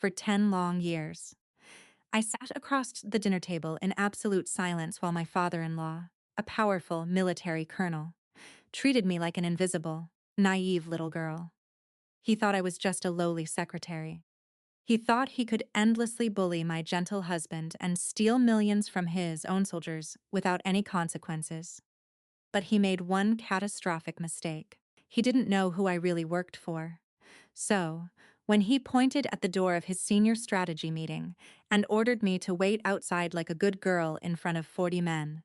for 10 long years. I sat across the dinner table in absolute silence while my father-in-law, a powerful military colonel, treated me like an invisible, naive little girl. He thought I was just a lowly secretary. He thought he could endlessly bully my gentle husband and steal millions from his own soldiers without any consequences. But he made one catastrophic mistake. He didn't know who I really worked for. So, when he pointed at the door of his senior strategy meeting and ordered me to wait outside like a good girl in front of 40 men,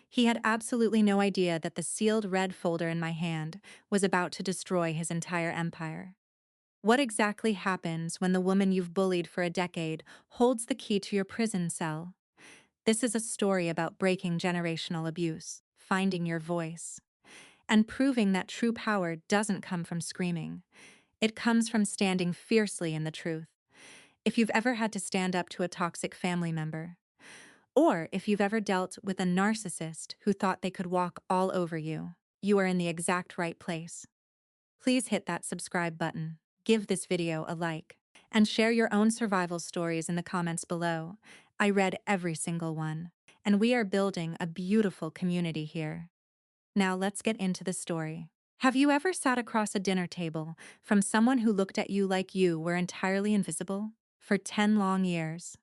he had absolutely no idea that the sealed red folder in my hand was about to destroy his entire empire. What exactly happens when the woman you've bullied for a decade holds the key to your prison cell? This is a story about breaking generational abuse, finding your voice, and proving that true power doesn't come from screaming. It comes from standing fiercely in the truth. If you've ever had to stand up to a toxic family member, or if you've ever dealt with a narcissist who thought they could walk all over you, you are in the exact right place. Please hit that subscribe button, give this video a like, and share your own survival stories in the comments below. I read every single one, and we are building a beautiful community here. Now let's get into the story. Have you ever sat across a dinner table from someone who looked at you like you were entirely invisible? For 10 long years.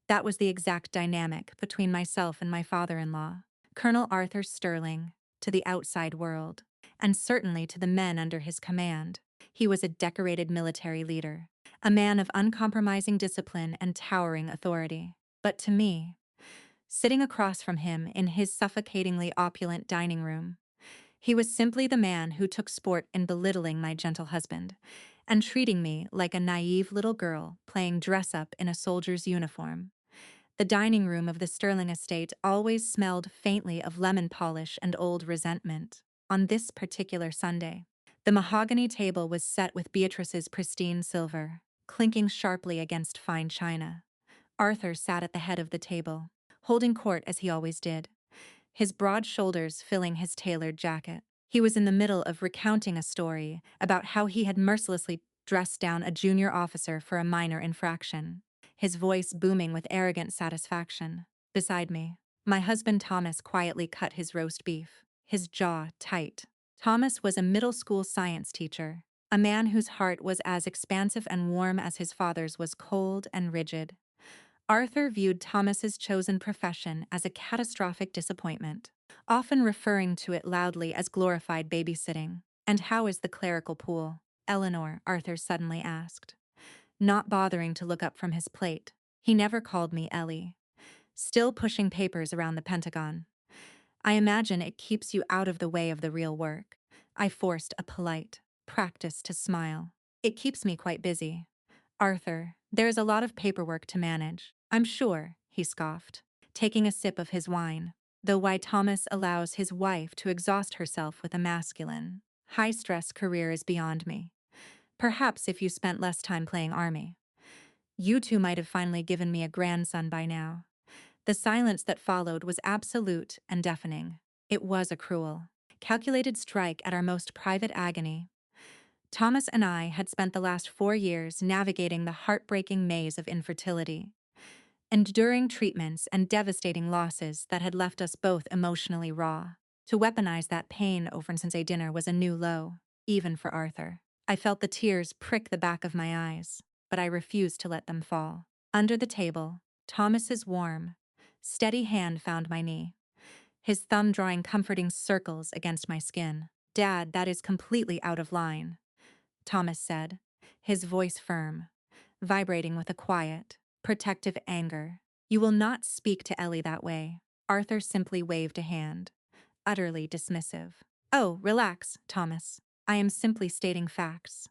That was the exact dynamic between myself and my father-in-law, Colonel Arthur Sterling, to the outside world, and certainly to the men under his command. He was a decorated military leader, a man of uncompromising discipline and towering authority. But to me, sitting across from him in his suffocatingly opulent dining room, he was simply the man who took sport in belittling my gentle husband and treating me like a naive little girl playing dress-up in a soldier's uniform. The dining room of the Sterling estate always smelled faintly of lemon polish and old resentment. On this particular Sunday, the mahogany table was set with Beatrice's pristine silver, clinking sharply against fine china. Arthur sat at the head of the table, holding court as he always did, his broad shoulders filling his tailored jacket. He was in the middle of recounting a story about how he had mercilessly dressed down a junior officer for a minor infraction, his voice booming with arrogant satisfaction. Beside me, my husband Thomas quietly cut his roast beef, his jaw tight. Thomas was a middle school science teacher, a man whose heart was as expansive and warm as his father's was cold and rigid. Arthur viewed Thomas's chosen profession as a catastrophic disappointment, often referring to it loudly as glorified babysitting. "And how is the clerical pool, Eleanor?" Arthur suddenly asked, not bothering to look up from his plate. He never called me Ellie. "Still pushing papers around the Pentagon. I imagine it keeps you out of the way of the real work." I forced a polite, practiced to smile. "It keeps me quite busy, Arthur. There is a lot of paperwork to manage." "I'm sure," he scoffed, taking a sip of his wine, though why Thomas allows his wife to exhaust herself with a masculine, high-stress career is beyond me. Perhaps if you spent less time playing army, you two might have finally given me a grandson by now. The silence that followed was absolute and deafening. It was a cruel, calculated strike at our most private agony. Thomas and I had spent the last 4 years navigating the heartbreaking maze of infertility, enduring treatments and devastating losses that had left us both emotionally raw. To weaponize that pain over Sunday dinner was a new low, even for Arthur. I felt the tears prick the back of my eyes, but I refused to let them fall. Under the table, Thomas's warm, steady hand found my knee, his thumb drawing comforting circles against my skin. "Dad, that is completely out of line," Thomas said, his voice firm, vibrating with a quiet, protective anger. "You will not speak to Ellie that way." Arthur simply waved a hand, utterly dismissive. "Oh, relax, Thomas. I am simply stating facts.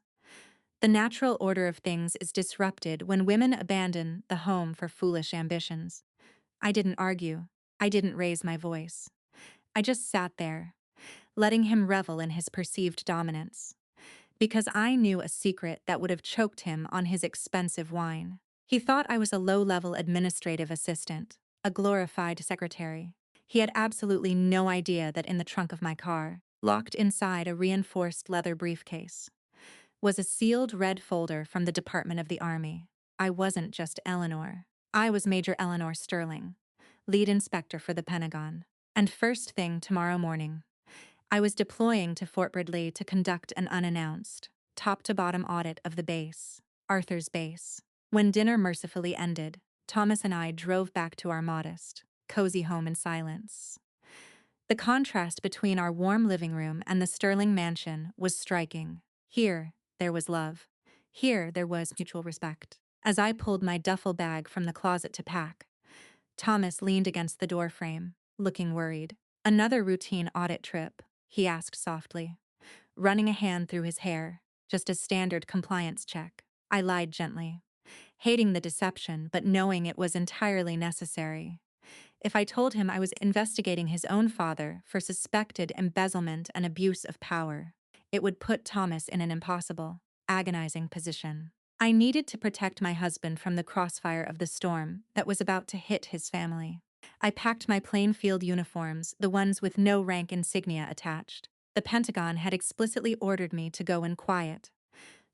The natural order of things is disrupted when women abandon the home for foolish ambitions." I didn't argue. I didn't raise my voice. I just sat there, letting him revel in his perceived dominance, because I knew a secret that would have choked him on his expensive wine. He thought I was a low-level administrative assistant, a glorified secretary. He had absolutely no idea that in the trunk of my car, locked inside a reinforced leather briefcase, was a sealed red folder from the Department of the Army. I wasn't just Eleanor. I was Major Eleanor Sterling, lead inspector for the Pentagon. And first thing tomorrow morning, I was deploying to Fort Ridley to conduct an unannounced, top-to-bottom audit of the base, Arthur's base. When dinner mercifully ended, Thomas and I drove back to our modest, cozy home in silence. The contrast between our warm living room and the Sterling mansion was striking. Here, there was love. Here, there was mutual respect. As I pulled my duffel bag from the closet to pack, Thomas leaned against the doorframe, looking worried. "Another routine audit trip?" he asked softly, running a hand through his hair, just a standard compliance check. I lied gently, hating the deception but knowing it was entirely necessary. If I told him I was investigating his own father for suspected embezzlement and abuse of power, it would put Thomas in an impossible, agonizing position. I needed to protect my husband from the crossfire of the storm that was about to hit his family. I packed my plain field uniforms, the ones with no rank insignia attached. The Pentagon had explicitly ordered me to go in quiet,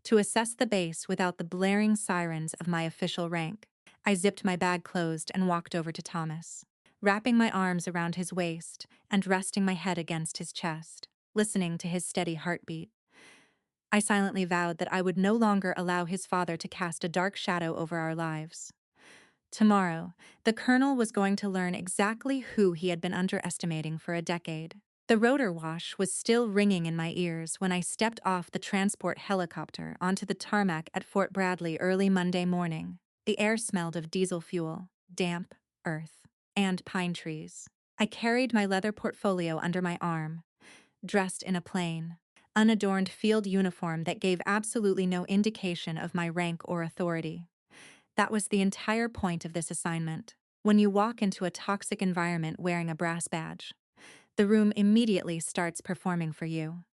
to assess the base without the blaring sirens of my official rank. I zipped my bag closed and walked over to Thomas, wrapping my arms around his waist and resting my head against his chest, listening to his steady heartbeat. I silently vowed that I would no longer allow his father to cast a dark shadow over our lives. Tomorrow, the colonel was going to learn exactly who he had been underestimating for a decade. The rotor wash was still ringing in my ears when I stepped off the transport helicopter onto the tarmac at Fort Bradley early Monday morning. The air smelled of diesel fuel, damp, earth, and pine trees. I carried my leather portfolio under my arm, dressed in a plain, unadorned field uniform that gave absolutely no indication of my rank or authority. That was the entire point of this assignment. When you walk into a toxic environment wearing a brass badge, the room immediately starts performing for you.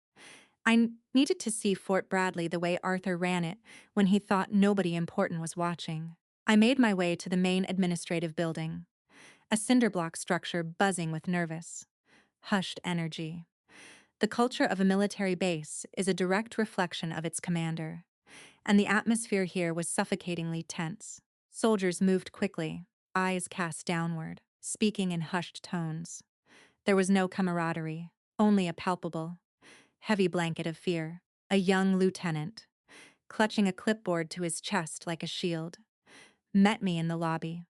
Needed to see Fort Bradley the way Arthur ran it when he thought nobody important was watching. I made my way to the main administrative building, a cinderblock structure buzzing with nervous, hushed energy. The culture of a military base is a direct reflection of its commander, and the atmosphere here was suffocatingly tense. Soldiers moved quickly, eyes cast downward, speaking in hushed tones. There was no camaraderie, only a palpable, heavy blanket of fear. A young lieutenant, clutching a clipboard to his chest like a shield, met me in the lobby.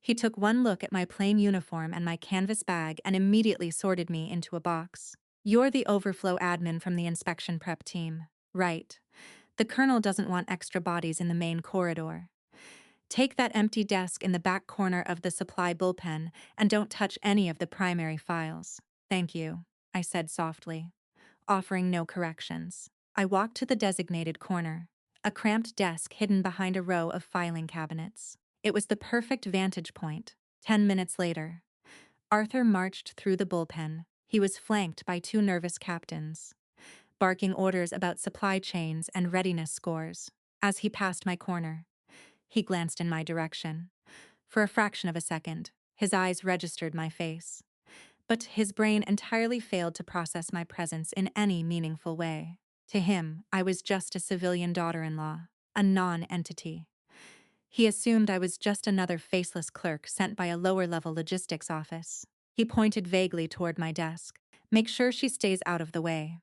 He took one look at my plain uniform and my canvas bag and immediately sorted me into a box. "You're the overflow admin from the inspection prep team, right? The colonel doesn't want extra bodies in the main corridor. Take that empty desk in the back corner of the supply bullpen and don't touch any of the primary files." "Thank you," I said softly, offering no corrections. I walked to the designated corner, a cramped desk hidden behind a row of filing cabinets. It was the perfect vantage point. 10 minutes later, Arthur marched through the bullpen. He was flanked by two nervous captains, barking orders about supply chains and readiness scores. As he passed my corner, he glanced in my direction. For a fraction of a second, his eyes registered my face, but his brain entirely failed to process my presence in any meaningful way. To him, I was just a civilian daughter-in-law, a non-entity. He assumed I was just another faceless clerk sent by a lower-level logistics office. He pointed vaguely toward my desk. "Make sure she stays out of the way."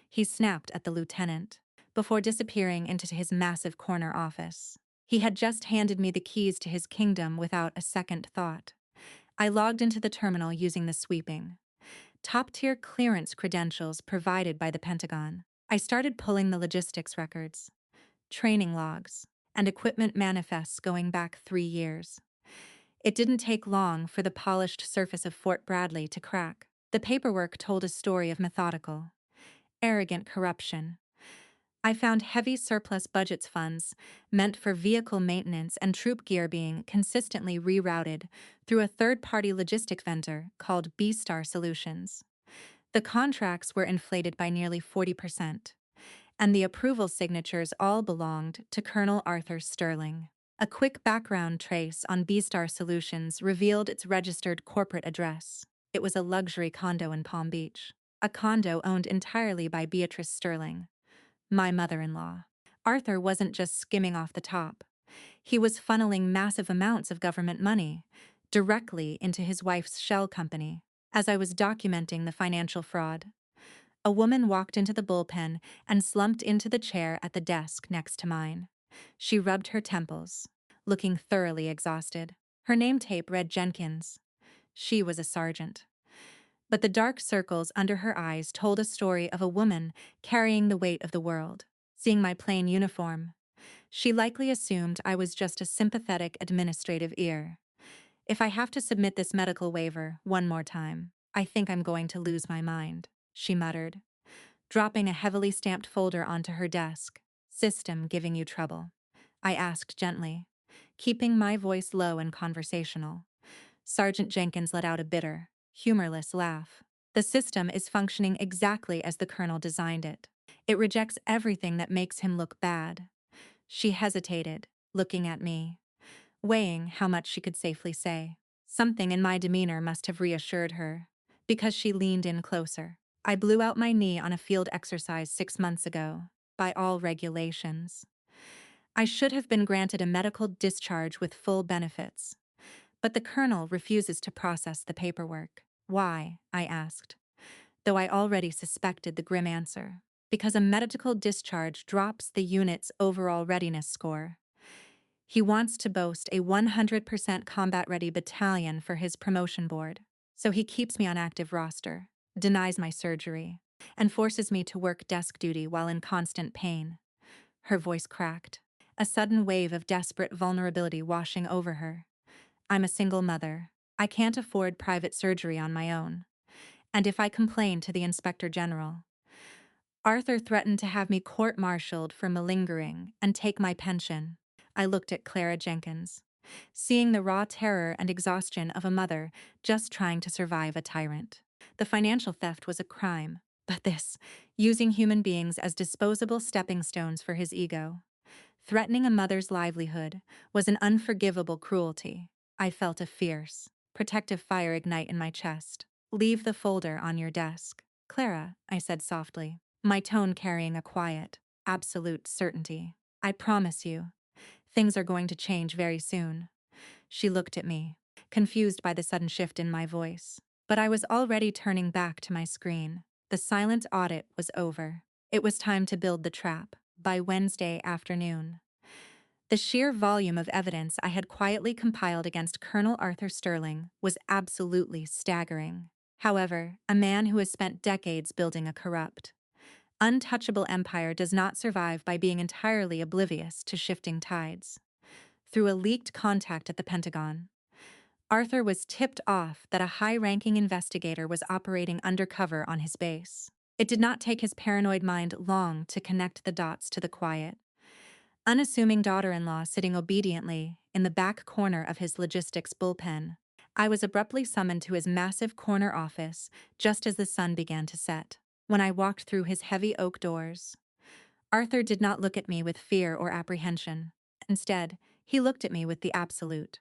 He snapped at the lieutenant, before disappearing into his massive corner office. He had just handed me the keys to his kingdom without a second thought. I logged into the terminal using the sweeping, top-tier clearance credentials provided by the Pentagon. I started pulling the logistics records, training logs, and equipment manifests going back 3 years. It didn't take long for the polished surface of Fort Bradley to crack. The paperwork told a story of methodical, arrogant corruption. I found heavy surplus budgets funds meant for vehicle maintenance and troop gear being consistently rerouted through a third-party logistic vendor called B-Star Solutions. The contracts were inflated by nearly 40%, and the approval signatures all belonged to Colonel Arthur Sterling. A quick background trace on B-Star Solutions revealed its registered corporate address. It was a luxury condo in Palm Beach, a condo owned entirely by Beatrice Sterling, my mother-in-law. Arthur wasn't just skimming off the top. He was funneling massive amounts of government money directly into his wife's shell company. As I was documenting the financial fraud, a woman walked into the bullpen and slumped into the chair at the desk next to mine. She rubbed her temples, looking thoroughly exhausted. Her name tape read Jenkins. She was a sergeant. But the dark circles under her eyes told a story of a woman carrying the weight of the world. Seeing my plain uniform, she likely assumed I was just a sympathetic administrative ear. If I have to submit this medical waiver one more time, I think I'm going to lose my mind, she muttered, dropping a heavily stamped folder onto her desk. System giving you trouble? I asked gently, keeping my voice low and conversational. Sergeant Jenkins let out a bitter, humorless laugh. The system is functioning exactly as the colonel designed it. It rejects everything that makes him look bad. She hesitated, looking at me, weighing how much she could safely say. Something in my demeanor must have reassured her, because she leaned in closer. I blew out my knee on a field exercise 6 months ago, by all regulations. I should have been granted a medical discharge with full benefits. But the colonel refuses to process the paperwork. Why? I asked, though I already suspected the grim answer. Because a medical discharge drops the unit's overall readiness score. He wants to boast a 100% combat-ready battalion for his promotion board, so he keeps me on active roster, denies my surgery, and forces me to work desk duty while in constant pain. Her voice cracked, a sudden wave of desperate vulnerability washing over her. I'm a single mother. I can't afford private surgery on my own. And if I complain to the Inspector General, Arthur threatened to have me court-martialed for malingering and take my pension. I looked at Clara Jenkins, seeing the raw terror and exhaustion of a mother just trying to survive a tyrant. The financial theft was a crime, but this, using human beings as disposable stepping stones for his ego, threatening a mother's livelihood, was an unforgivable cruelty. I felt a fierce, protective fire ignite in my chest. Leave the folder on your desk, Clara, I said softly, my tone carrying a quiet, absolute certainty. I promise you, things are going to change very soon. She looked at me, confused by the sudden shift in my voice. But I was already turning back to my screen. The silent audit was over. It was time to build the trap, by Wednesday afternoon. The sheer volume of evidence I had quietly compiled against Colonel Arthur Sterling was absolutely staggering. However, a man who has spent decades building a corrupt, untouchable empire does not survive by being entirely oblivious to shifting tides. Through a leaked contact at the Pentagon, Arthur was tipped off that a high-ranking investigator was operating undercover on his base. It did not take his paranoid mind long to connect the dots to the quiet, unassuming daughter-in-law sitting obediently in the back corner of his logistics bullpen. I was abruptly summoned to his massive corner office just as the sun began to set. When I walked through his heavy oak doors, Arthur did not look at me with fear or apprehension. Instead, he looked at me with the absolute,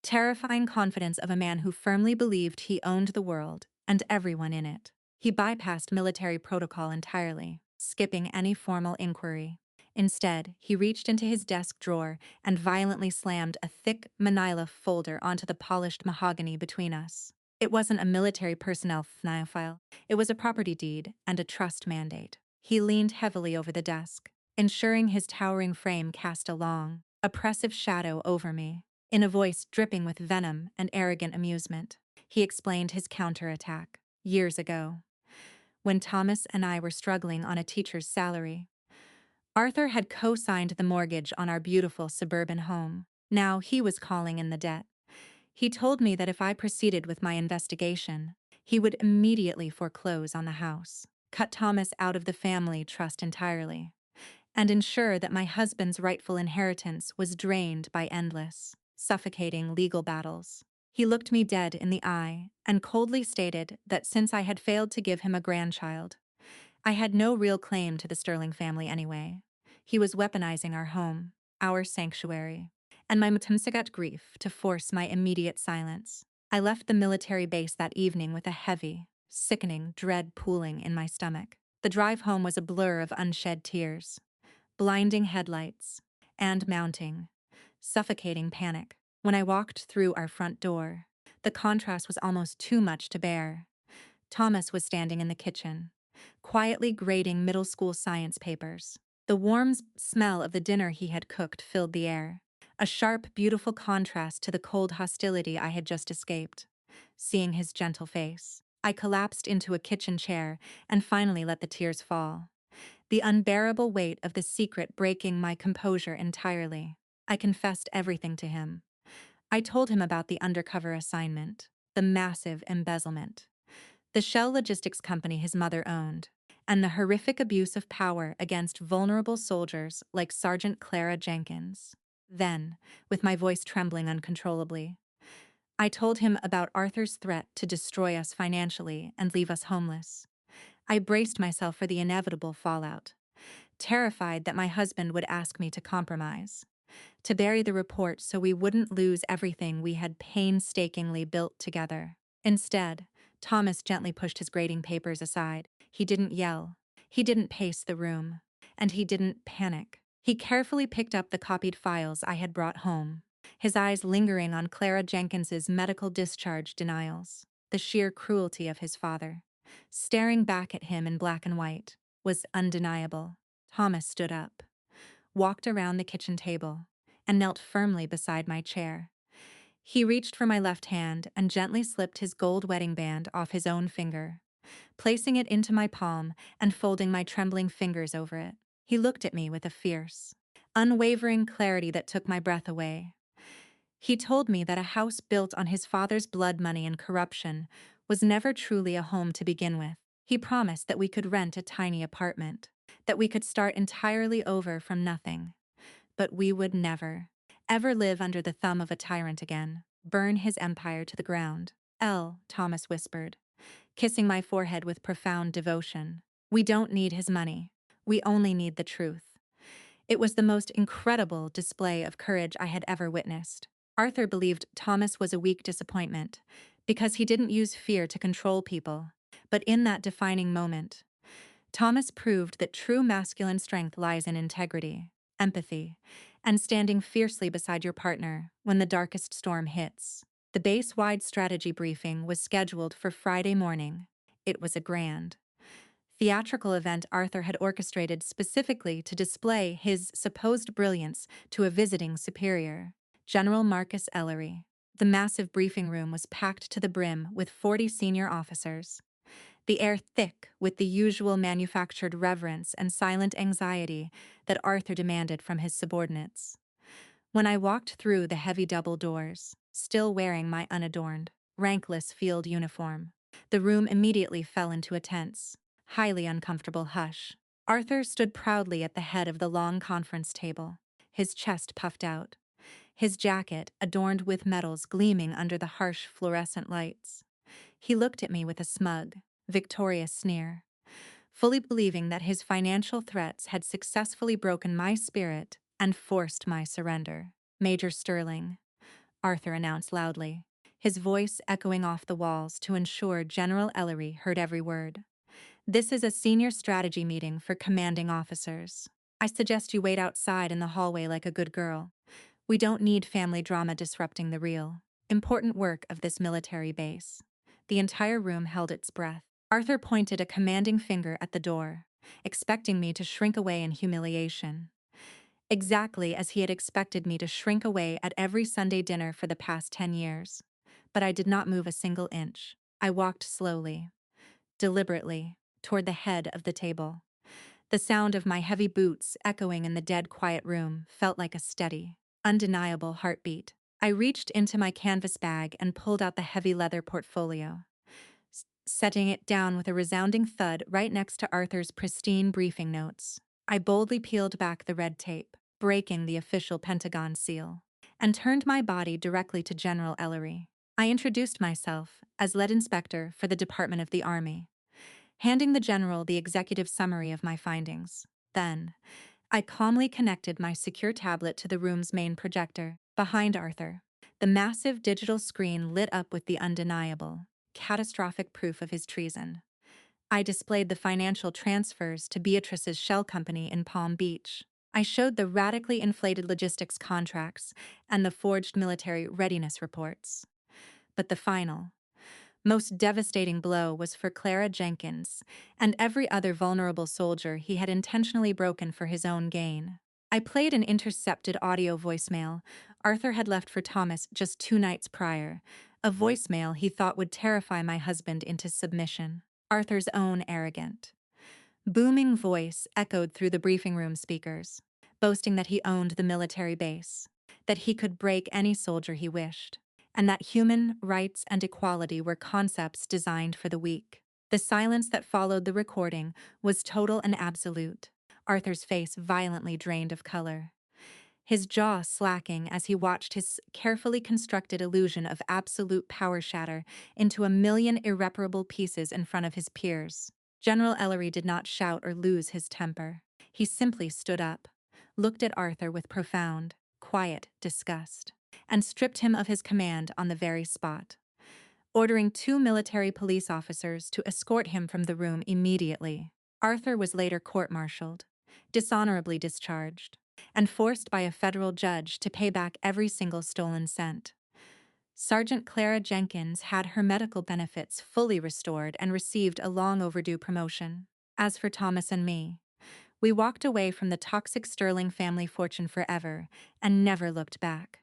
terrifying confidence of a man who firmly believed he owned the world and everyone in it. He bypassed military protocol entirely, skipping any formal inquiry. Instead, he reached into his desk drawer and violently slammed a thick manila folder onto the polished mahogany between us. It wasn't a military personnel file. It was a property deed and a trust mandate. He leaned heavily over the desk, ensuring his towering frame cast a long, oppressive shadow over me. In a voice dripping with venom and arrogant amusement, he explained his counterattack. Years ago, when Thomas and I were struggling on a teacher's salary, Arthur had co-signed the mortgage on our beautiful suburban home. Now he was calling in the debt. He told me that if I proceeded with my investigation, he would immediately foreclose on the house, cut Thomas out of the family trust entirely, and ensure that my husband's rightful inheritance was drained by endless, suffocating legal battles. He looked me dead in the eye and coldly stated that since I had failed to give him a grandchild, I had no real claim to the Sterling family anyway. He was weaponizing our home, our sanctuary, and my Matumsagat grief to force my immediate silence. I left the military base that evening with a heavy, sickening dread pooling in my stomach. The drive home was a blur of unshed tears, blinding headlights, and mounting, suffocating panic. When I walked through our front door, the contrast was almost too much to bear. Thomas was standing in the kitchen, quietly grading middle school science papers. The warm smell of the dinner he had cooked filled the air, a sharp, beautiful contrast to the cold hostility I had just escaped. Seeing his gentle face, I collapsed into a kitchen chair and finally let the tears fall, the unbearable weight of the secret breaking my composure entirely. I confessed everything to him. I told him about the undercover assignment, the massive embezzlement, the shell logistics company his mother owned, and the horrific abuse of power against vulnerable soldiers like Sergeant Clara Jenkins. Then, with my voice trembling uncontrollably, I told him about Arthur's threat to destroy us financially and leave us homeless. I braced myself for the inevitable fallout, terrified that my husband would ask me to compromise, to bury the report so we wouldn't lose everything we had painstakingly built together. Instead, Thomas gently pushed his grading papers aside. He didn't yell, he didn't pace the room, and he didn't panic. He carefully picked up the copied files I had brought home, his eyes lingering on Clara Jenkins's medical discharge denials. The sheer cruelty of his father, staring back at him in black and white, was undeniable. Thomas stood up, walked around the kitchen table, and knelt firmly beside my chair. He reached for my left hand and gently slipped his gold wedding band off his own finger, placing it into my palm and folding my trembling fingers over it. He looked at me with a fierce, unwavering clarity that took my breath away. He told me that a house built on his father's blood money and corruption was never truly a home to begin with. He promised that we could rent a tiny apartment, that we could start entirely over from nothing. But we would never, ever live under the thumb of a tyrant again, burn his empire to the ground. Thomas whispered, kissing my forehead with profound devotion. We don't need his money. We only need the truth. It was the most incredible display of courage I had ever witnessed. Arthur believed Thomas was a weak disappointment because he didn't use fear to control people. But in that defining moment, Thomas proved that true masculine strength lies in integrity, empathy, and standing fiercely beside your partner when the darkest storm hits. The base-wide strategy briefing was scheduled for Friday morning. It was a grand, theatrical event Arthur had orchestrated specifically to display his supposed brilliance to a visiting superior, General Marcus Ellery. The massive briefing room was packed to the brim with 40 senior officers, the air thick with the usual manufactured reverence and silent anxiety that Arthur demanded from his subordinates. When I walked through the heavy double doors, still wearing my unadorned, rankless field uniform, the room immediately fell into a tense, highly uncomfortable hush. Arthur stood proudly at the head of the long conference table, his chest puffed out, his jacket adorned with medals gleaming under the harsh fluorescent lights. He looked at me with a smug, victorious sneer, fully believing that his financial threats had successfully broken my spirit and forced my surrender. Major Sterling, Arthur announced loudly, his voice echoing off the walls to ensure General Ellery heard every word. This is a senior strategy meeting for commanding officers. I suggest you wait outside in the hallway like a good girl. We don't need family drama disrupting the real, important work of this military base. The entire room held its breath. Arthur pointed a commanding finger at the door, expecting me to shrink away in humiliation. Exactly as he had expected me to shrink away at every Sunday dinner for the past 10 years. But I did not move a single inch. I walked slowly, deliberately, toward the head of the table. The sound of my heavy boots echoing in the dead quiet room felt like a steady, undeniable heartbeat. I reached into my canvas bag and pulled out the heavy leather portfolio, setting it down with a resounding thud right next to Arthur's pristine briefing notes. I boldly peeled back the red tape, breaking the official Pentagon seal, and turned my body directly to General Ellery. I introduced myself as lead inspector for the Department of the Army, handing the general the executive summary of my findings. Then, I calmly connected my secure tablet to the room's main projector. Behind Arthur, the massive digital screen lit up with the undeniable, catastrophic proof of his treason. I displayed the financial transfers to Beatrice's shell company in Palm Beach. I showed the radically inflated logistics contracts and the forged military readiness reports. But the final, most devastating blow was for Clara Jenkins and every other vulnerable soldier he had intentionally broken for his own gain. I played an intercepted audio voicemail Arthur had left for Thomas just 2 nights prior, a voicemail he thought would terrify my husband into submission. Arthur's own arrogant, booming voice echoed through the briefing room speakers, boasting that he owned the military base, that he could break any soldier he wished, and that human rights and equality were concepts designed for the weak. The silence that followed the recording was total and absolute. Arthur's face violently drained of color, his jaw slacking as he watched his carefully constructed illusion of absolute power shatter into a million irreparable pieces in front of his peers. General Ellery did not shout or lose his temper. He simply stood up, looked at Arthur with profound, quiet disgust, and stripped him of his command on the very spot, ordering 2 military police officers to escort him from the room immediately. Arthur was later court-martialed, dishonorably discharged, and forced by a federal judge to pay back every single stolen cent. Sergeant Clara Jenkins had her medical benefits fully restored and received a long-overdue promotion. As for Thomas and me, we walked away from the toxic Sterling family fortune forever and never looked back.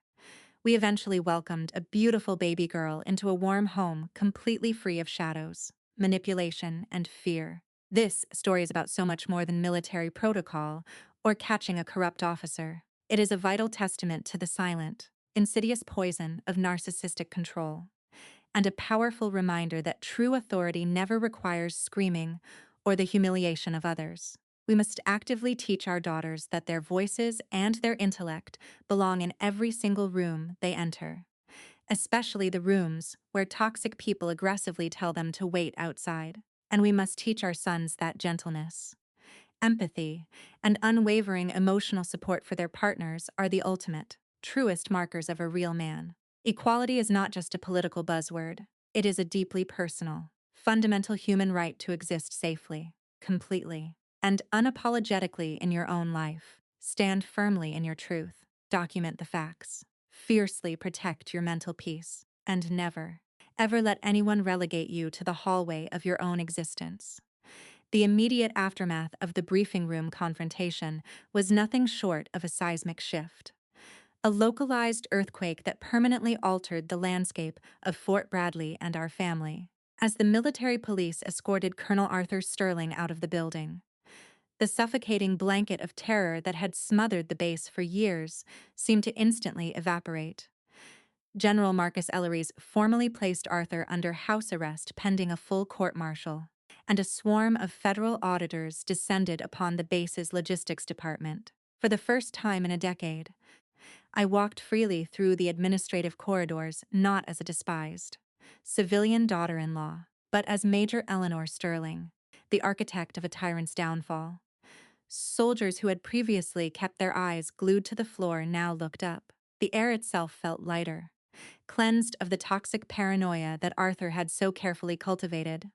We eventually welcomed a beautiful baby girl into a warm home completely free of shadows, manipulation, and fear. This story is about so much more than military protocol or catching a corrupt officer. It is a vital testament to the silent, insidious poison of narcissistic control, and a powerful reminder that true authority never requires screaming or the humiliation of others. We must actively teach our daughters that their voices and their intellect belong in every single room they enter, especially the rooms where toxic people aggressively tell them to wait outside. And we must teach our sons that gentleness, empathy, and unwavering emotional support for their partners are the ultimate, truest markers of a real man. Equality is not just a political buzzword. It is a deeply personal, fundamental human right to exist safely, completely, and unapologetically in your own life. Stand firmly in your truth. Document the facts. Fiercely protect your mental peace. And never, ever let anyone relegate you to the hallway of your own existence. The immediate aftermath of the briefing room confrontation was nothing short of a seismic shift. A localized earthquake that permanently altered the landscape of Fort Bradley and our family. As the military police escorted Colonel Arthur Sterling out of the building, the suffocating blanket of terror that had smothered the base for years seemed to instantly evaporate. General Marcus Ellery formally placed Arthur under house arrest pending a full court-martial, and a swarm of federal auditors descended upon the base's logistics department. For the first time in a decade, I walked freely through the administrative corridors not as a despised, civilian daughter-in-law, but as Major Eleanor Sterling, the architect of a tyrant's downfall. Soldiers who had previously kept their eyes glued to the floor now looked up. The air itself felt lighter, cleansed of the toxic paranoia that Arthur had so carefully cultivated.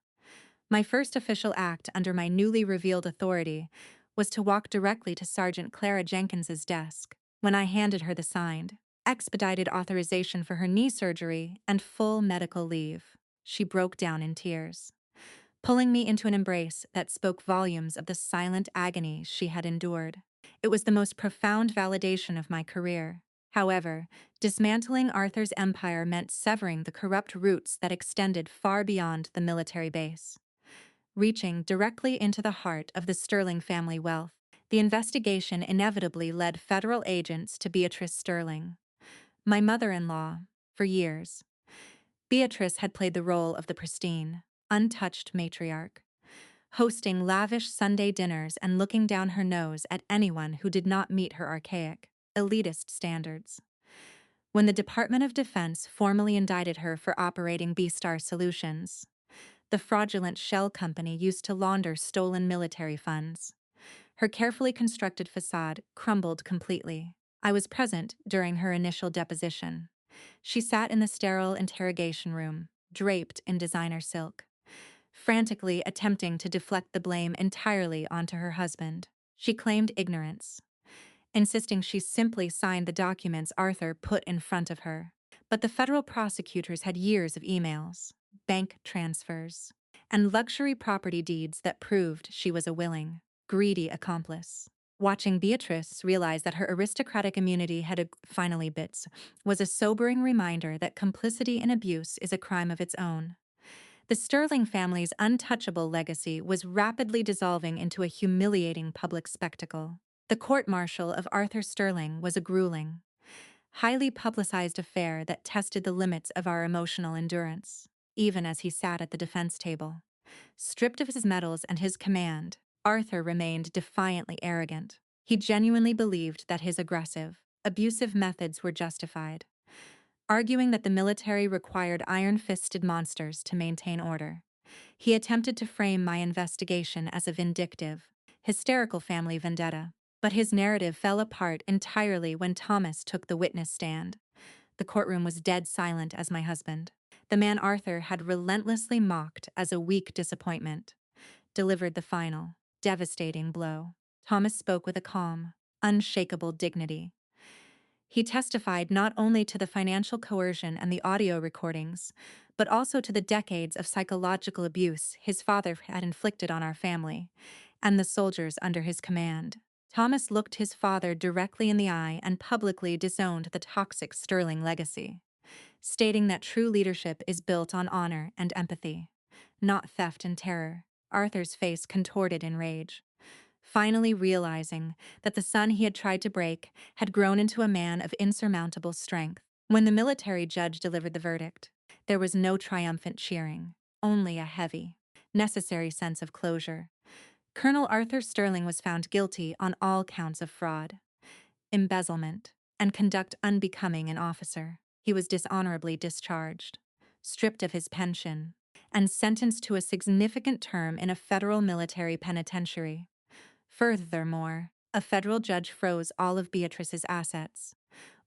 My first official act under my newly revealed authority was to walk directly to Sergeant Clara Jenkins's desk. When I handed her the signed, expedited authorization for her knee surgery and full medical leave, she broke down in tears, pulling me into an embrace that spoke volumes of the silent agony she had endured. It was the most profound validation of my career. However, dismantling Arthur's empire meant severing the corrupt roots that extended far beyond the military base, reaching directly into the heart of the Sterling family wealth. The investigation inevitably led federal agents to Beatrice Sterling, my mother-in-law, for years. Beatrice had played the role of the pristine, untouched matriarch, hosting lavish Sunday dinners and looking down her nose at anyone who did not meet her archaic, elitist standards. When the Department of Defense formally indicted her for operating B-Star Solutions, the fraudulent shell company used to launder stolen military funds, her carefully constructed facade crumbled completely. I was present during her initial deposition. She sat in the sterile interrogation room, draped in designer silk, frantically attempting to deflect the blame entirely onto her husband. She claimed ignorance, insisting she simply signed the documents Arthur put in front of her. But the federal prosecutors had years of emails, bank transfers, and luxury property deeds that proved she was a willing, greedy accomplice. Watching Beatrice realize that her aristocratic immunity had finally bits was a sobering reminder that complicity in abuse is a crime of its own. The Sterling family's untouchable legacy was rapidly dissolving into a humiliating public spectacle. The court-martial of Arthur Sterling was a grueling, highly publicized affair that tested the limits of our emotional endurance, even as he sat at the defense table. Stripped of his medals and his command, Arthur remained defiantly arrogant. He genuinely believed that his aggressive, abusive methods were justified, arguing that the military required iron-fisted monsters to maintain order. He attempted to frame my investigation as a vindictive, hysterical family vendetta, but his narrative fell apart entirely when Thomas took the witness stand. The courtroom was dead silent as my husband, the man Arthur had relentlessly mocked as a weak disappointment, delivered the final, devastating blow. Thomas spoke with a calm, unshakable dignity. He testified not only to the financial coercion and the audio recordings, but also to the decades of psychological abuse his father had inflicted on our family and the soldiers under his command. Thomas looked his father directly in the eye and publicly disowned the toxic Sterling legacy, stating that true leadership is built on honor and empathy, not theft and terror. Arthur's face contorted in rage, finally realizing that the son he had tried to break had grown into a man of insurmountable strength. When the military judge delivered the verdict, there was no triumphant cheering, only a heavy, necessary sense of closure. Colonel Arthur Sterling was found guilty on all counts of fraud, embezzlement, and conduct unbecoming an officer. He was dishonorably discharged, stripped of his pension, and sentenced to a significant term in a federal military penitentiary. Furthermore, a federal judge froze all of Beatrice's assets,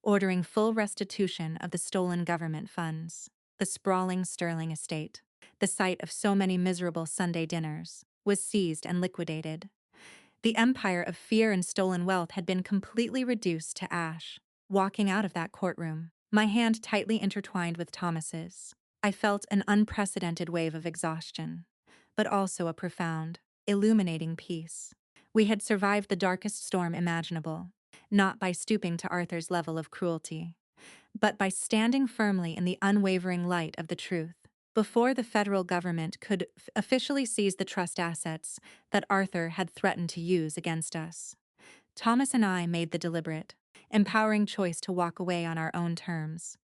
ordering full restitution of the stolen government funds. The sprawling Sterling estate, the site of so many miserable Sunday dinners, was seized and liquidated. The empire of fear and stolen wealth had been completely reduced to ash. Walking out of that courtroom, my hand tightly intertwined with Thomas's, I felt an unprecedented wave of exhaustion, but also a profound, illuminating peace. We had survived the darkest storm imaginable, not by stooping to Arthur's level of cruelty, but by standing firmly in the unwavering light of the truth. Before the federal government could officially seize the trust assets that Arthur had threatened to use against us, Thomas and I made the deliberate, empowering choice to walk away on our own terms.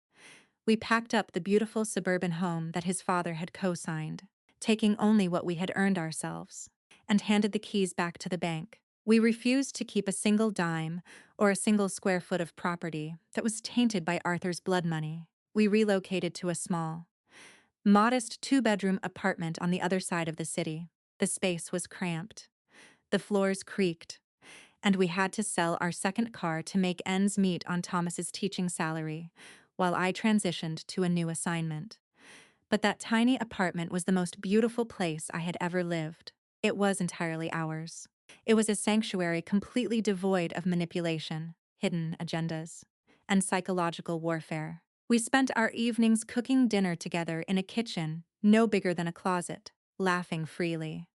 We packed up the beautiful suburban home that his father had co-signed, taking only what we had earned ourselves, and handed the keys back to the bank. We refused to keep a single dime or a single square foot of property that was tainted by Arthur's blood money. We relocated to a small, modest two-bedroom apartment on the other side of the city. The space was cramped, the floors creaked, and we had to sell our second car to make ends meet on Thomas's teaching salary, while I transitioned to a new assignment. But that tiny apartment was the most beautiful place I had ever lived. It was entirely ours. It was a sanctuary completely devoid of manipulation, hidden agendas, and psychological warfare. We spent our evenings cooking dinner together in a kitchen no bigger than a closet, laughing freely,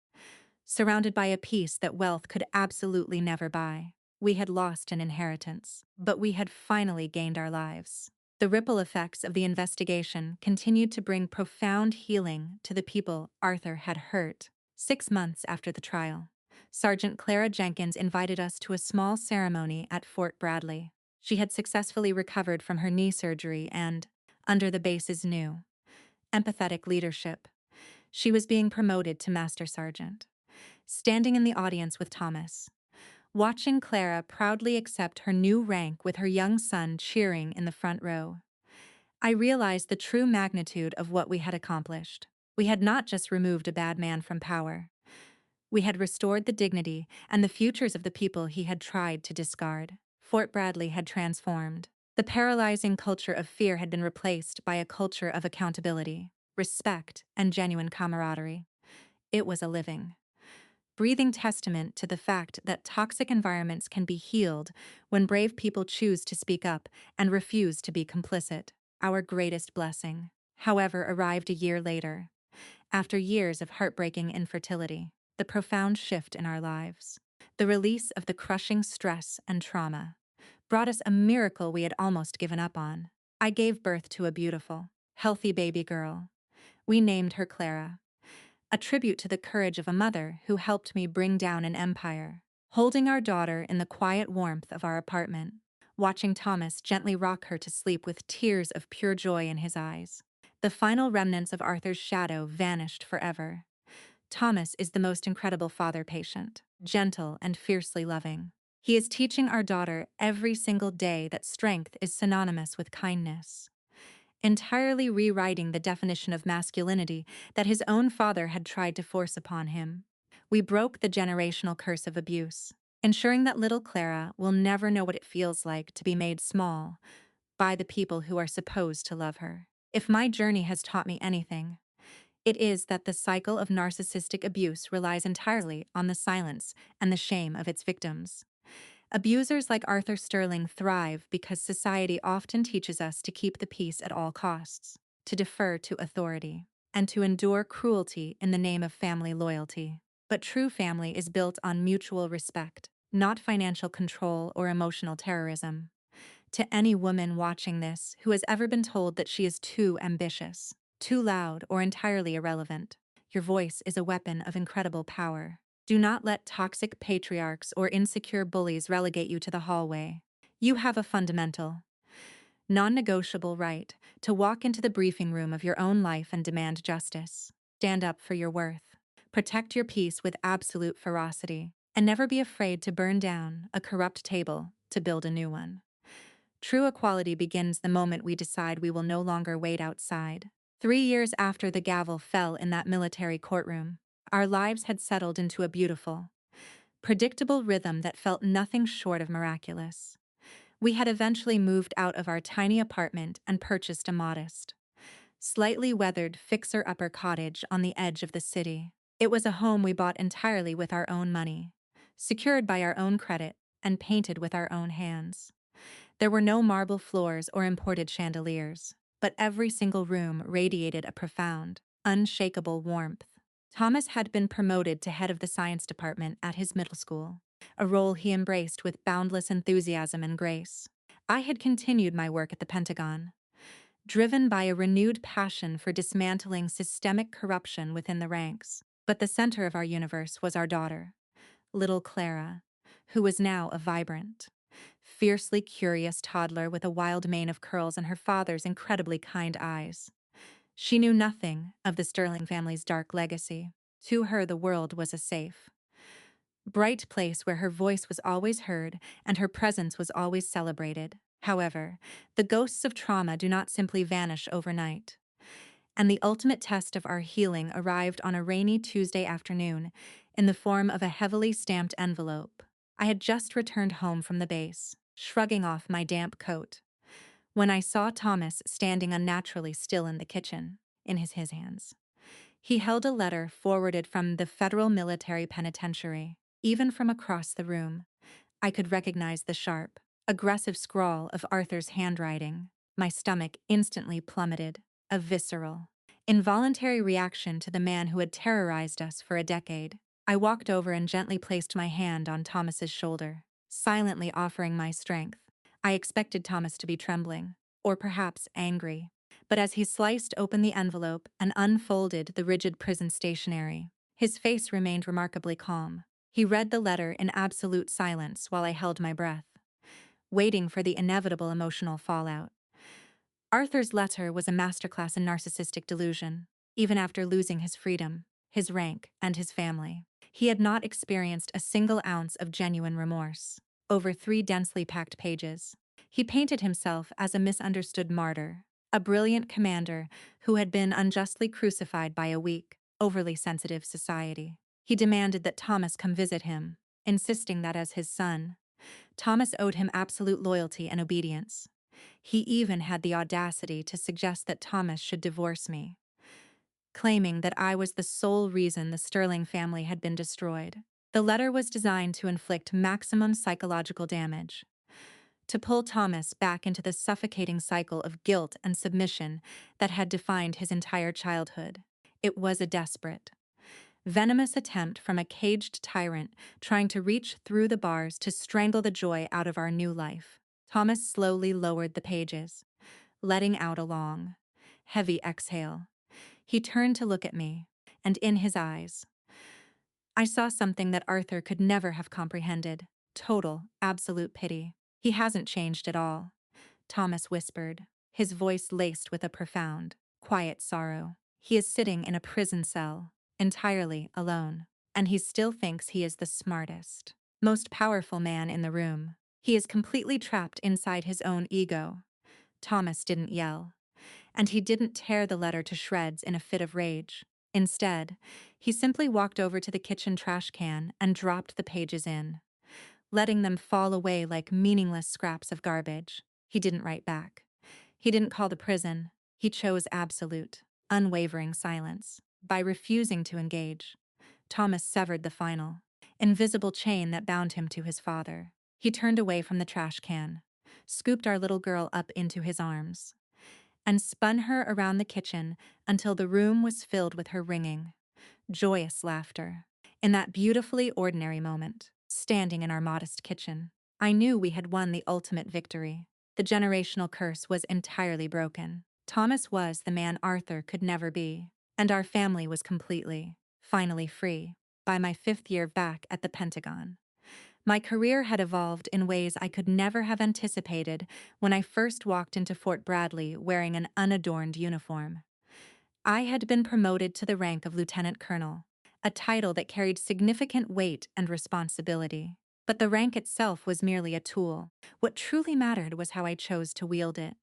surrounded by a peace that wealth could absolutely never buy. We had lost an inheritance, but we had finally gained our lives. The ripple effects of the investigation continued to bring profound healing to the people Arthur had hurt. 6 months after the trial, Sergeant Clara Jenkins invited us to a small ceremony at Fort Bradley. She had successfully recovered from her knee surgery and, under the base's new, empathetic leadership, she was being promoted to Master Sergeant. Standing in the audience with Thomas, watching Clara proudly accept her new rank with her young son cheering in the front row, I realized the true magnitude of what we had accomplished. We had not just removed a bad man from power. We had restored the dignity and the futures of the people he had tried to discard. Fort Bradley had transformed. The paralyzing culture of fear had been replaced by a culture of accountability, respect, and genuine camaraderie. It was a living, breathing testament to the fact that toxic environments can be healed when brave people choose to speak up and refuse to be complicit. Our greatest blessing, however, arrived a year later, after years of heartbreaking infertility, the profound shift in our lives. The release of the crushing stress and trauma brought us a miracle we had almost given up on. I gave birth to a beautiful, healthy baby girl. We named her Clara, a tribute to the courage of a mother who helped me bring down an empire. Holding our daughter in the quiet warmth of our apartment, watching Thomas gently rock her to sleep with tears of pure joy in his eyes. The final remnants of Arthur's shadow vanished forever. Thomas is the most incredible father patient, gentle and fiercely loving. He is teaching our daughter every single day that strength is synonymous with kindness, entirely rewriting the definition of masculinity that his own father had tried to force upon him. We broke the generational curse of abuse, ensuring that little Clara will never know what it feels like to be made small by the people who are supposed to love her. If my journey has taught me anything, it is that the cycle of narcissistic abuse relies entirely on the silence and the shame of its victims. Abusers like Arthur Sterling thrive because society often teaches us to keep the peace at all costs, to defer to authority, and to endure cruelty in the name of family loyalty. But true family is built on mutual respect, not financial control or emotional terrorism. To any woman watching this who has ever been told that she is too ambitious, too loud, or entirely irrelevant, your voice is a weapon of incredible power. Do not let toxic patriarchs or insecure bullies relegate you to the hallway. You have a fundamental, non-negotiable right to walk into the briefing room of your own life and demand justice. Stand up for your worth. Protect your peace with absolute ferocity, and never be afraid to burn down a corrupt table to build a new one. True equality begins the moment we decide we will no longer wait outside. 3 years after the gavel fell in that military courtroom, our lives had settled into a beautiful, predictable rhythm that felt nothing short of miraculous. We had eventually moved out of our tiny apartment and purchased a modest, slightly weathered fixer-upper cottage on the edge of the city. It was a home we bought entirely with our own money, secured by our own credit, and painted with our own hands. There were no marble floors or imported chandeliers, but every single room radiated a profound, unshakable warmth. Thomas had been promoted to head of the science department at his middle school, a role he embraced with boundless enthusiasm and grace. I had continued my work at the Pentagon, driven by a renewed passion for dismantling systemic corruption within the ranks. But the center of our universe was our daughter, little Clara, who was now a vibrant, fiercely curious toddler with a wild mane of curls and her father's incredibly kind eyes. She knew nothing of the Sterling family's dark legacy. To her, the world was a safe, bright place where her voice was always heard and her presence was always celebrated. However, the ghosts of trauma do not simply vanish overnight, and the ultimate test of our healing arrived on a rainy Tuesday afternoon in the form of a heavily stamped envelope. I had just returned home from the base, shrugging off my damp coat, when I saw Thomas standing unnaturally still in the kitchen, in his hands. He held a letter forwarded from the Federal Military Penitentiary. Even from across the room, I could recognize the sharp, aggressive scrawl of Arthur's handwriting. My stomach instantly plummeted, a visceral, involuntary reaction to the man who had terrorized us for a decade. I walked over and gently placed my hand on Thomas's shoulder, silently offering my strength. I expected Thomas to be trembling, or perhaps angry. But as he sliced open the envelope and unfolded the rigid prison stationery, his face remained remarkably calm. He read the letter in absolute silence while I held my breath, waiting for the inevitable emotional fallout. Arthur's letter was a masterclass in narcissistic delusion. Even after losing his freedom, his rank, and his family, he had not experienced a single ounce of genuine remorse. Over 3 densely packed pages, he painted himself as a misunderstood martyr, a brilliant commander who had been unjustly crucified by a weak, overly sensitive society. He demanded that Thomas come visit him, insisting that as his son, Thomas owed him absolute loyalty and obedience. He even had the audacity to suggest that Thomas should divorce me, claiming that I was the sole reason the Sterling family had been destroyed. The letter was designed to inflict maximum psychological damage, to pull Thomas back into the suffocating cycle of guilt and submission that had defined his entire childhood. It was a desperate, venomous attempt from a caged tyrant trying to reach through the bars to strangle the joy out of our new life. Thomas slowly lowered the pages, letting out a long, heavy exhale. He turned to look at me, and in his eyes, I saw something that Arthur could never have comprehended: total, absolute pity. "He hasn't changed at all," Thomas whispered, his voice laced with a profound, quiet sorrow. "He is sitting in a prison cell, entirely alone, and he still thinks he is the smartest, most powerful man in the room. He is completely trapped inside his own ego." Thomas didn't yell, and he didn't tear the letter to shreds in a fit of rage. Instead, he simply walked over to the kitchen trash can and dropped the pages in, letting them fall away like meaningless scraps of garbage. He didn't write back. He didn't call the prison. He chose absolute, unwavering silence. By refusing to engage, Thomas severed the final, invisible chain that bound him to his father. He turned away from the trash can, scooped our little girl up into his arms, and spun her around the kitchen until the room was filled with her ringing, joyous laughter. In that beautifully ordinary moment, standing in our modest kitchen, I knew we had won the ultimate victory. The generational curse was entirely broken. Thomas was the man Arthur could never be, and our family was completely, finally free. By my 5th year back at the Pentagon, my career had evolved in ways I could never have anticipated when I first walked into Fort Bradley wearing an unadorned uniform. I had been promoted to the rank of lieutenant colonel, a title that carried significant weight and responsibility. But the rank itself was merely a tool. What truly mattered was how I chose to wield it.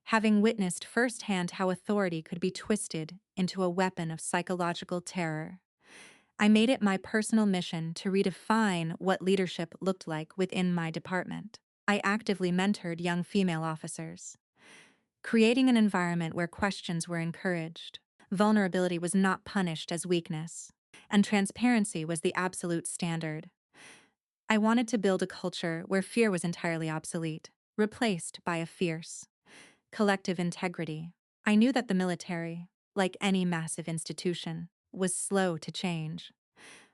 Having witnessed firsthand how authority could be twisted into a weapon of psychological terror, I made it my personal mission to redefine what leadership looked like within my department. I actively mentored young female officers, creating an environment where questions were encouraged, vulnerability was not punished as weakness, and transparency was the absolute standard. I wanted to build a culture where fear was entirely obsolete, replaced by a fierce, collective integrity. I knew that the military, like any massive institution, was slow to change.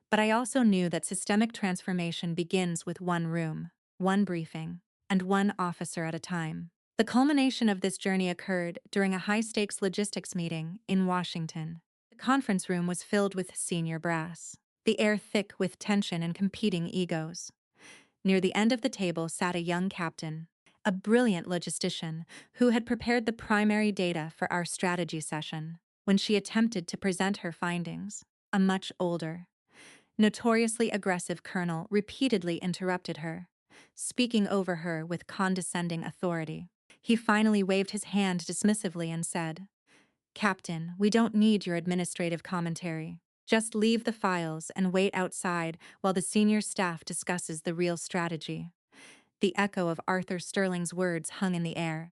But I also knew that systemic transformation begins with one room, one briefing, and one officer at a time. The culmination of this journey occurred during a high-stakes logistics meeting in Washington. The conference room was filled with senior brass, the air thick with tension and competing egos. Near the end of the table sat a young captain, a brilliant logistician who had prepared the primary data for our strategy session. When she attempted to present her findings, a much older, notoriously aggressive colonel repeatedly interrupted her, speaking over her with condescending authority. He finally waved his hand dismissively and said, "Captain, we don't need your administrative commentary. Just leave the files and wait outside while the senior staff discusses the real strategy." The echo of Arthur Sterling's words hung in the air,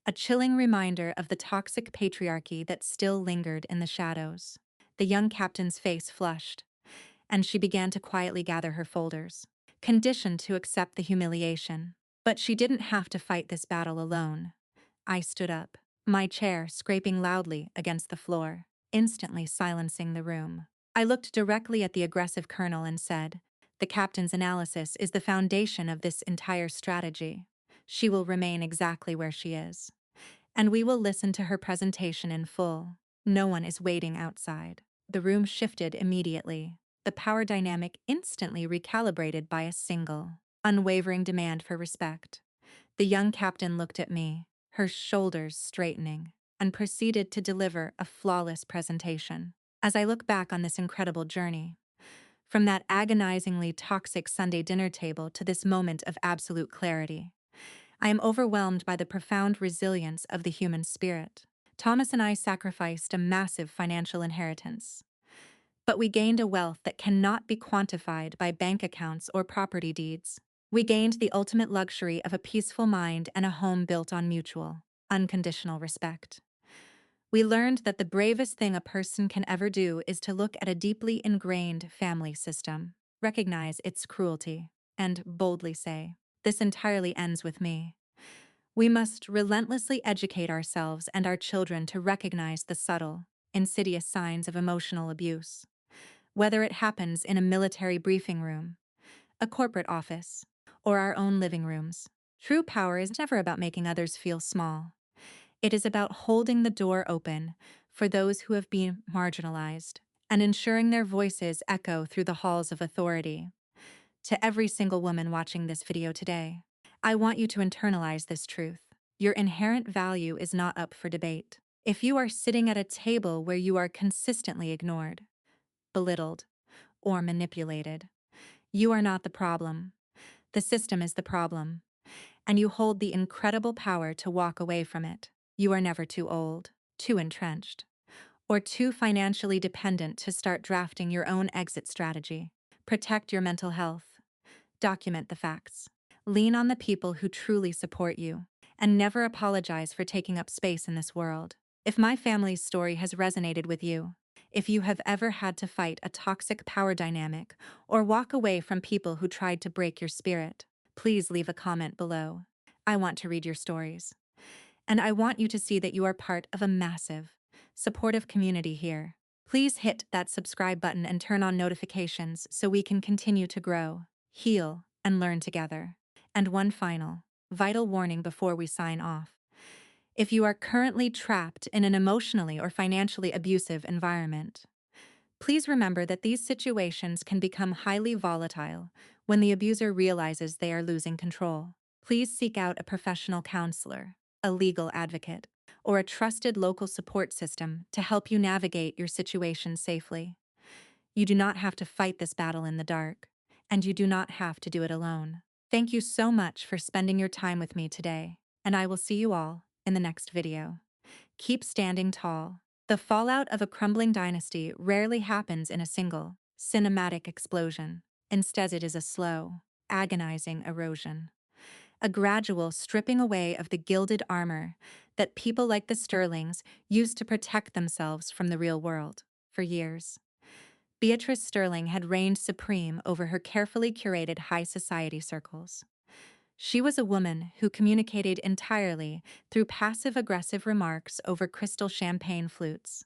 a chilling reminder of the toxic patriarchy that still lingered in the shadows. The young captain's face flushed, and she began to quietly gather her folders, conditioned to accept the humiliation. But she didn't have to fight this battle alone. I stood up, my chair scraping loudly against the floor, instantly silencing the room. I looked directly at the aggressive colonel and said, "The captain's analysis is the foundation of this entire strategy. She will remain exactly where she is, and we will listen to her presentation in full. No one is waiting outside." The room shifted immediately, the power dynamic instantly recalibrated by a single, unwavering demand for respect. The young captain looked at me, her shoulders straightening, and proceeded to deliver a flawless presentation. As I look back on this incredible journey, from that agonizingly toxic Sunday dinner table to this moment of absolute clarity, I am overwhelmed by the profound resilience of the human spirit. Thomas and I sacrificed a massive financial inheritance, but we gained a wealth that cannot be quantified by bank accounts or property deeds. We gained the ultimate luxury of a peaceful mind and a home built on mutual, unconditional respect. We learned that the bravest thing a person can ever do is to look at a deeply ingrained family system, recognize its cruelty, and boldly say, "This entirely ends with me." We must relentlessly educate ourselves and our children to recognize the subtle, insidious signs of emotional abuse, whether it happens in a military briefing room, a corporate office, or our own living rooms. True power is never about making others feel small. It is about holding the door open for those who have been marginalized and ensuring their voices echo through the halls of authority. To every single woman watching this video today, I want you to internalize this truth. Your inherent value is not up for debate. If you are sitting at a table where you are consistently ignored, belittled, or manipulated, you are not the problem. The system is the problem, and you hold the incredible power to walk away from it. You are never too old, too entrenched, or too financially dependent to start drafting your own exit strategy. Protect your mental health. Document the facts. Lean on the people who truly support you, and never apologize for taking up space in this world. If my family's story has resonated with you, if you have ever had to fight a toxic power dynamic or walk away from people who tried to break your spirit, please leave a comment below. I want to read your stories. And I want you to see that you are part of a massive, supportive community here. Please hit that subscribe button and turn on notifications so we can continue to grow, heal, and learn together. And one final, vital warning before we sign off. If you are currently trapped in an emotionally or financially abusive environment, please remember that these situations can become highly volatile when the abuser realizes they are losing control. Please seek out a professional counselor, a legal advocate, or a trusted local support system to help you navigate your situation safely. You do not have to fight this battle in the dark, and you do not have to do it alone. Thank you so much for spending your time with me today, and I will see you all in the next video. Keep standing tall. The fallout of a crumbling dynasty rarely happens in a single, cinematic explosion. Instead, it is a slow, agonizing erosion. A gradual stripping away of the gilded armor that people like the Sterlings used to protect themselves from the real world. For years, Beatrice Sterling had reigned supreme over her carefully curated high society circles. She was a woman who communicated entirely through passive-aggressive remarks over crystal champagne flutes.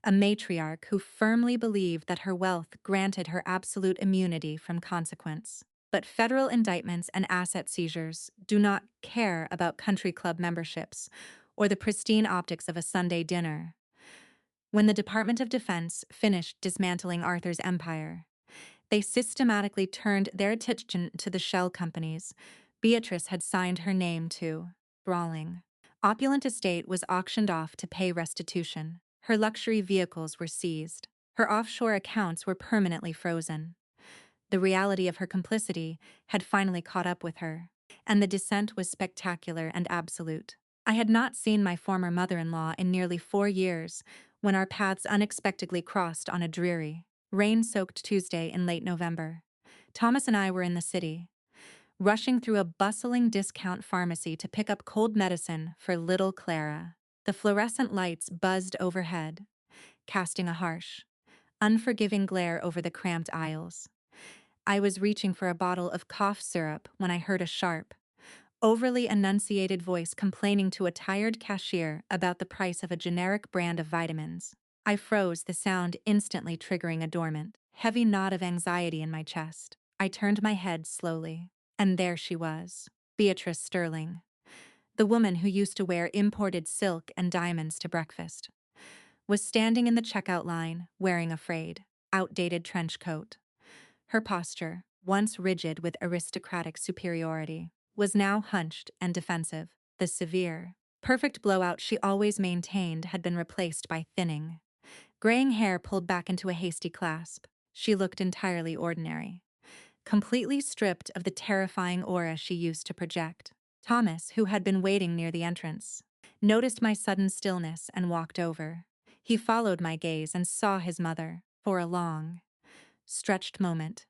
A matriarch who firmly believed that her wealth granted her absolute immunity from consequence. But federal indictments and asset seizures do not care about country club memberships or the pristine optics of a Sunday dinner. When the Department of Defense finished dismantling Arthur's empire, they systematically turned their attention to the shell companies Beatrice had signed her name to. Brawling. Opulent estate was auctioned off to pay restitution. Her luxury vehicles were seized. Her offshore accounts were permanently frozen. The reality of her complicity had finally caught up with her, and the descent was spectacular and absolute. I had not seen my former mother-in-law in nearly 4 years when our paths unexpectedly crossed on a dreary, rain-soaked Tuesday in late November. Thomas and I were in the city, rushing through a bustling discount pharmacy to pick up cold medicine for little Clara. The fluorescent lights buzzed overhead, casting a harsh, unforgiving glare over the cramped aisles. I was reaching for a bottle of cough syrup when I heard a sharp, overly enunciated voice complaining to a tired cashier about the price of a generic brand of vitamins. I froze, the sound instantly triggering a dormant, heavy knot of anxiety in my chest. I turned my head slowly, and there she was, Beatrice Sterling, the woman who used to wear imported silk and diamonds to breakfast, was standing in the checkout line wearing a frayed, outdated trench coat. Her posture, once rigid with aristocratic superiority, was now hunched and defensive. The severe, perfect blowout she always maintained had been replaced by thinning, graying hair pulled back into a hasty clasp. She looked entirely ordinary, completely stripped of the terrifying aura she used to project. Thomas, who had been waiting near the entrance, noticed my sudden stillness and walked over. He followed my gaze and saw his mother. For a long, stretched moment,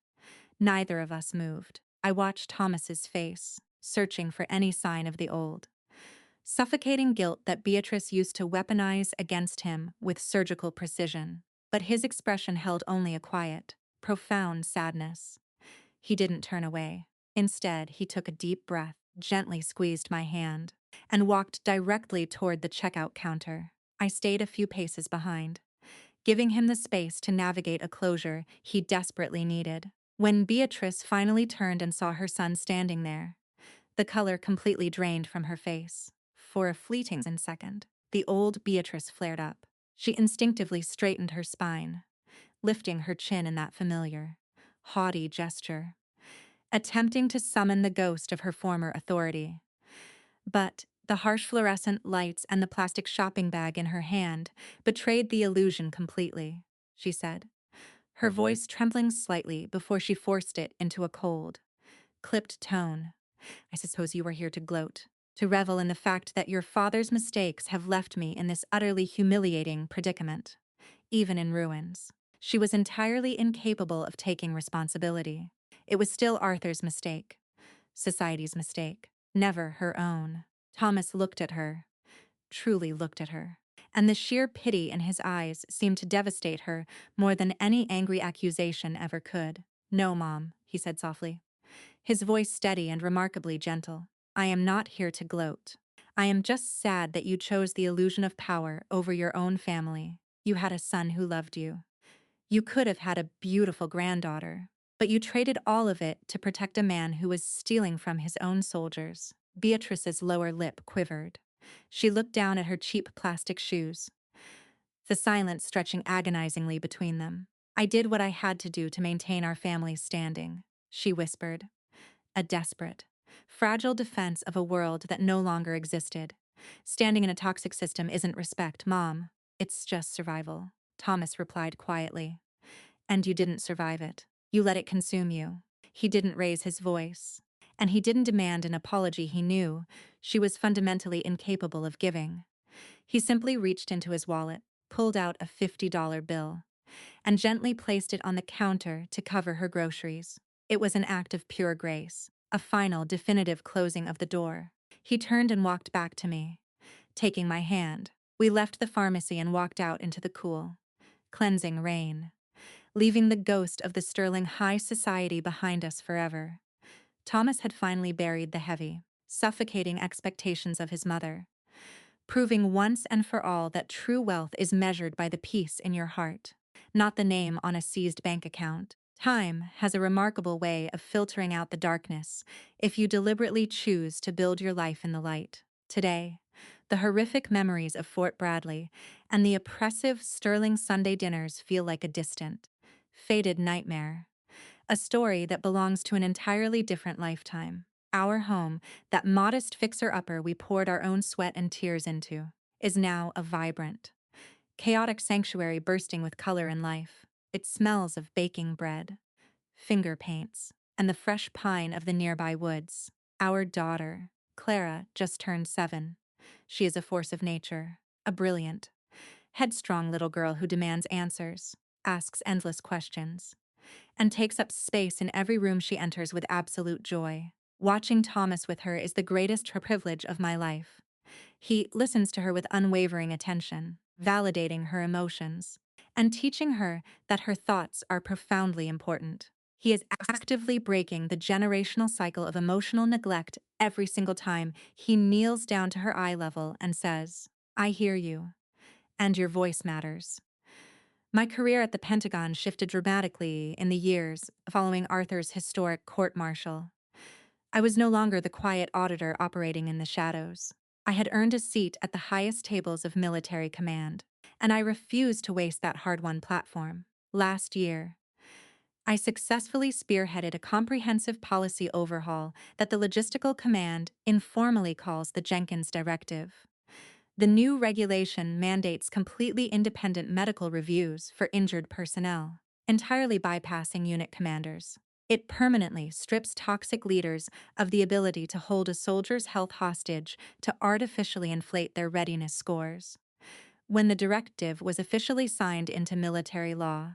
neither of us moved. I watched Thomas's face, searching for any sign of the old, suffocating guilt that Beatrice used to weaponize against him with surgical precision. But his expression held only a quiet, profound sadness. He didn't turn away. Instead, he took a deep breath, gently squeezed my hand, and walked directly toward the checkout counter. I stayed a few paces behind, giving him the space to navigate a closure he desperately needed. When Beatrice finally turned and saw her son standing there, the color completely drained from her face. For a fleeting second, the old Beatrice flared up. She instinctively straightened her spine, lifting her chin in that familiar, haughty gesture, attempting to summon the ghost of her former authority. But the harsh fluorescent lights and the plastic shopping bag in her hand betrayed the illusion completely, she said, her voice trembling slightly before she forced it into a cold, clipped tone. I suppose you are here to gloat, to revel in the fact that your father's mistakes have left me in this utterly humiliating predicament, even in ruins. She was entirely incapable of taking responsibility. It was still Arthur's mistake, society's mistake, never her own. Thomas looked at her, truly looked at her, and the sheer pity in his eyes seemed to devastate her more than any angry accusation ever could. No, Mom, he said softly, his voice steady and remarkably gentle. I am not here to gloat. I am just sad that you chose the illusion of power over your own family. You had a son who loved you. You could have had a beautiful granddaughter, but you traded all of it to protect a man who was stealing from his own soldiers. Beatrice's lower lip quivered. She looked down at her cheap plastic shoes, the silence stretching agonizingly between them. I did what I had to do to maintain our family's standing, she whispered. A desperate, fragile defense of a world that no longer existed. Standing in a toxic system isn't respect, Mom. It's just survival, Thomas replied quietly. And you didn't survive it. You let it consume you. He didn't raise his voice. And he didn't demand an apology he knew she was fundamentally incapable of giving. He simply reached into his wallet, pulled out a $50 bill, and gently placed it on the counter to cover her groceries. It was an act of pure grace, a final, definitive closing of the door. He turned and walked back to me, taking my hand. We left the pharmacy and walked out into the cool, cleansing rain, leaving the ghost of the sterling high society behind us forever. Thomas had finally buried the heavy, suffocating expectations of his mother, proving once and for all that true wealth is measured by the peace in your heart, not the name on a seized bank account. Time has a remarkable way of filtering out the darkness if you deliberately choose to build your life in the light. Today, the horrific memories of Fort Bradley and the oppressive Sterling Sunday dinners feel like a distant, faded nightmare, a story that belongs to an entirely different lifetime. Our home, that modest fixer-upper we poured our own sweat and tears into, is now a vibrant, chaotic sanctuary bursting with color and life. It smells of baking bread, finger paints, and the fresh pine of the nearby woods. Our daughter, Clara, just turned 7. She is a force of nature, a brilliant, headstrong little girl who demands answers, asks endless questions, and takes up space in every room she enters with absolute joy. Watching Thomas with her is the greatest privilege of my life. He listens to her with unwavering attention, validating her emotions, and teaching her that her thoughts are profoundly important. He is actively breaking the generational cycle of emotional neglect every single time he kneels down to her eye level and says, I hear you, and your voice matters. My career at the Pentagon shifted dramatically in the years following Arthur's historic court-martial. I was no longer the quiet auditor operating in the shadows. I had earned a seat at the highest tables of military command, and I refused to waste that hard-won platform. Last year, I successfully spearheaded a comprehensive policy overhaul that the Logistical Command informally calls the Jenkins Directive. The new regulation mandates completely independent medical reviews for injured personnel, entirely bypassing unit commanders. It permanently strips toxic leaders of the ability to hold a soldier's health hostage to artificially inflate their readiness scores. When the directive was officially signed into military law,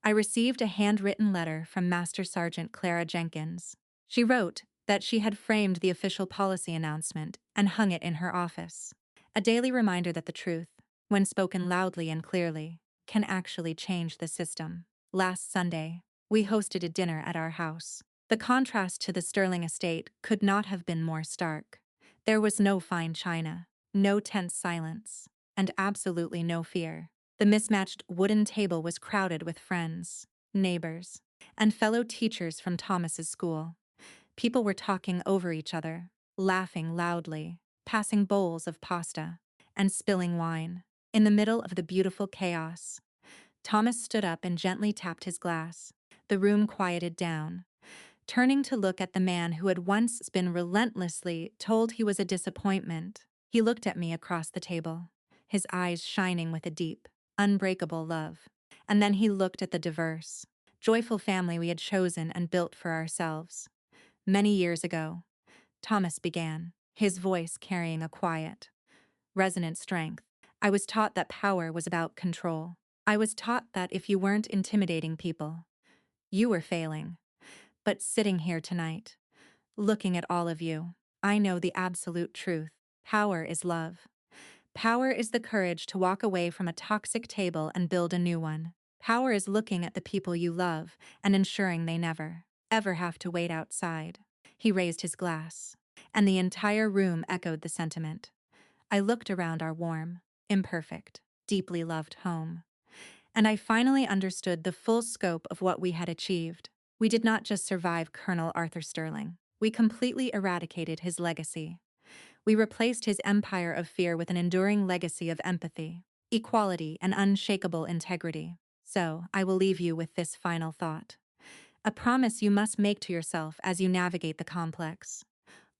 I received a handwritten letter from Master Sergeant Clara Jenkins. She wrote that she had framed the official policy announcement and hung it in her office. A daily reminder that the truth, when spoken loudly and clearly, can actually change the system. Last Sunday, we hosted a dinner at our house. The contrast to the Sterling estate could not have been more stark. There was no fine china, no tense silence, and absolutely no fear. The mismatched wooden table was crowded with friends, neighbors, and fellow teachers from Thomas's school. People were talking over each other, laughing loudly, passing bowls of pasta, and spilling wine. In the middle of the beautiful chaos, Thomas stood up and gently tapped his glass. The room quieted down. Turning to look at the man who had once been relentlessly told he was a disappointment, he looked at me across the table, his eyes shining with a deep, unbreakable love. And then he looked at the diverse, joyful family we had chosen and built for ourselves. Many years ago, Thomas began, his voice carrying a quiet, resonant strength. I was taught that power was about control. I was taught that if you weren't intimidating people, you were failing. But sitting here tonight, looking at all of you, I know the absolute truth. Power is love. Power is the courage to walk away from a toxic table and build a new one. Power is looking at the people you love and ensuring they never, ever have to wait outside. He raised his glass, and the entire room echoed the sentiment. I looked around our warm, imperfect, deeply loved home, and I finally understood the full scope of what we had achieved. We did not just survive Colonel Arthur Sterling. We completely eradicated his legacy. We replaced his empire of fear with an enduring legacy of empathy, equality, and unshakable integrity. So, I will leave you with this final thought. A promise you must make to yourself as you navigate the complex,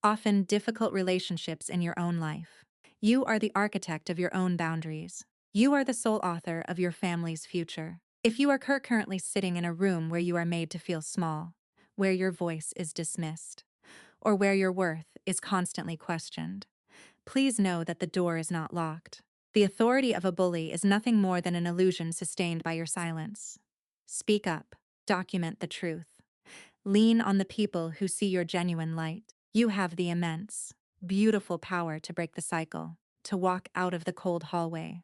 often difficult relationships in your own life. You are the architect of your own boundaries. You are the sole author of your family's future. If you are currently sitting in a room where you are made to feel small, where your voice is dismissed, or where your worth is constantly questioned, please know that the door is not locked. The authority of a bully is nothing more than an illusion sustained by your silence. Speak up. Document the truth. Lean on the people who see your genuine light. You have the immense, beautiful power to break the cycle, to walk out of the cold hallway,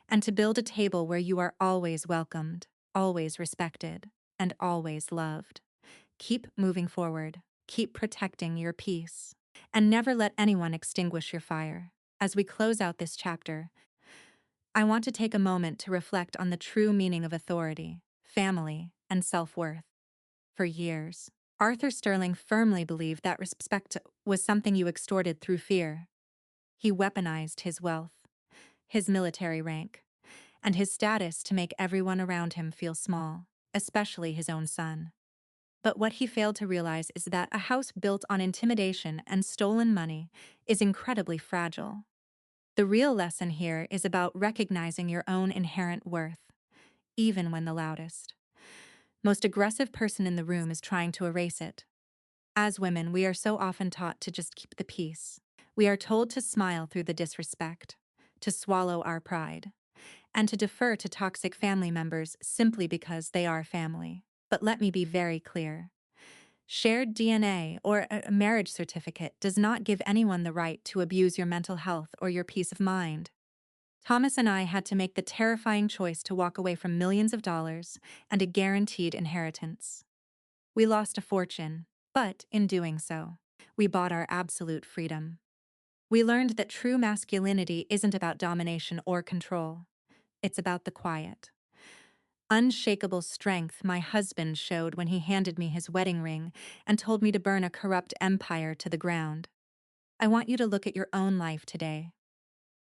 and to build a table where you are always welcomed, always respected, and always loved. Keep moving forward. Keep protecting your peace. And never let anyone extinguish your fire. As we close out this chapter, I want to take a moment to reflect on the true meaning of authority, family, and self-worth. For years, Arthur Sterling firmly believed that respect was something you extorted through fear. He weaponized his wealth, his military rank, and his status to make everyone around him feel small, especially his own son. But what he failed to realize is that a house built on intimidation and stolen money is incredibly fragile. The real lesson here is about recognizing your own inherent worth, even when the loudest, most aggressive person in the room is trying to erase it. As women, we are so often taught to just keep the peace. We are told to smile through the disrespect, to swallow our pride, and to defer to toxic family members simply because they are family. But let me be very clear. Shared DNA or a marriage certificate does not give anyone the right to abuse your mental health or your peace of mind. Thomas and I had to make the terrifying choice to walk away from millions of dollars and a guaranteed inheritance. We lost a fortune, but in doing so, we bought our absolute freedom. We learned that true masculinity isn't about domination or control. It's about the quiet, unshakable strength my husband showed when he handed me his wedding ring and told me to burn a corrupt empire to the ground. I want you to look at your own life today.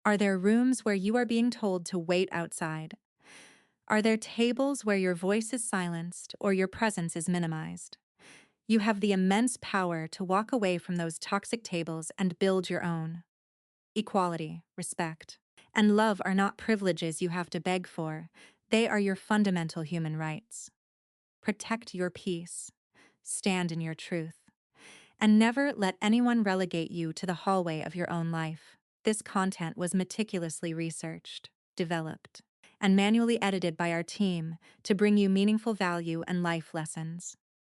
Are there rooms where you are being told to wait outside? Are there tables where your voice is silenced or your presence is minimized? You have the immense power to walk away from those toxic tables and build your own. Equality, respect, and love are not privileges you have to beg for. They are your fundamental human rights. Protect your peace. Stand in your truth. And never let anyone relegate you to the hallway of your own life. This content was meticulously researched, developed, and manually edited by our team to bring you meaningful value and life lessons.